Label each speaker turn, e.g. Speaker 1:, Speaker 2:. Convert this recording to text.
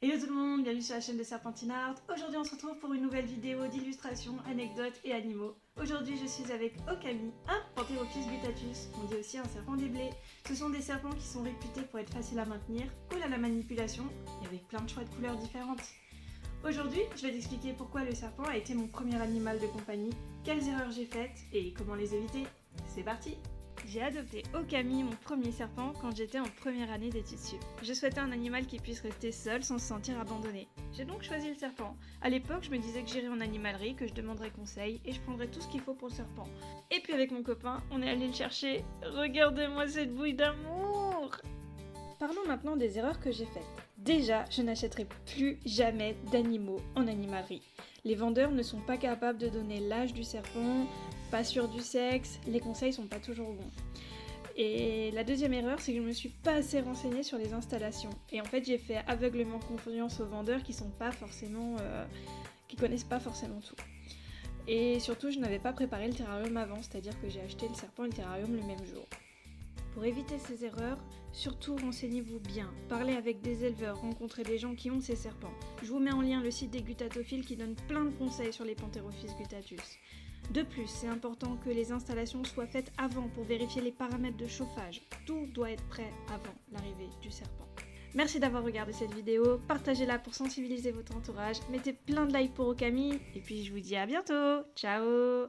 Speaker 1: Hello tout le monde, bienvenue sur la chaîne de Serpentinart. Aujourd'hui on se retrouve pour une nouvelle vidéo d'illustrations, anecdotes et animaux. Aujourd'hui je suis avec Okami, un Pantherophis guttatus, on dit aussi un serpent des blés. Ce sont des serpents qui sont réputés pour être faciles à maintenir, cool à la manipulation et avec plein de choix de couleurs différentes. Aujourd'hui je vais t'expliquer pourquoi le serpent a été mon premier animal de compagnie, quelles erreurs j'ai faites et comment les éviter. C'est parti! J'ai adopté Okami, mon premier serpent, quand j'étais en première année d'études sup. Je souhaitais un animal qui puisse rester seul sans se sentir abandonné. J'ai donc choisi le serpent. À l'époque, je me disais que j'irais en animalerie, que je demanderais conseil et je prendrais tout ce qu'il faut pour le serpent. Et puis avec mon copain, on est allé le chercher. Regardez-moi cette bouille d'amour! Parlons maintenant des erreurs que j'ai faites. Déjà, je n'achèterai plus jamais d'animaux en animalerie. Les vendeurs ne sont pas capables de donner l'âge du serpent, pas sûr du sexe, les conseils sont pas toujours bons. Et la deuxième erreur, c'est que je me suis pas assez renseignée sur les installations. Et en fait, j'ai fait aveuglément confiance aux vendeurs qui connaissent pas forcément tout. Et surtout, je n'avais pas préparé le terrarium avant, c'est-à-dire que j'ai acheté le serpent et le terrarium le même jour. Pour éviter ces erreurs, surtout renseignez-vous bien, parlez avec des éleveurs, rencontrez des gens qui ont ces serpents. Je vous mets en lien le site des guttatophiles qui donne plein de conseils sur les Pantherophis guttatus. De plus, c'est important que les installations soient faites avant pour vérifier les paramètres de chauffage. Tout doit être prêt avant l'arrivée du serpent. Merci d'avoir regardé cette vidéo, partagez-la pour sensibiliser votre entourage, mettez plein de likes pour Okami, et puis je vous dis à bientôt. Ciao!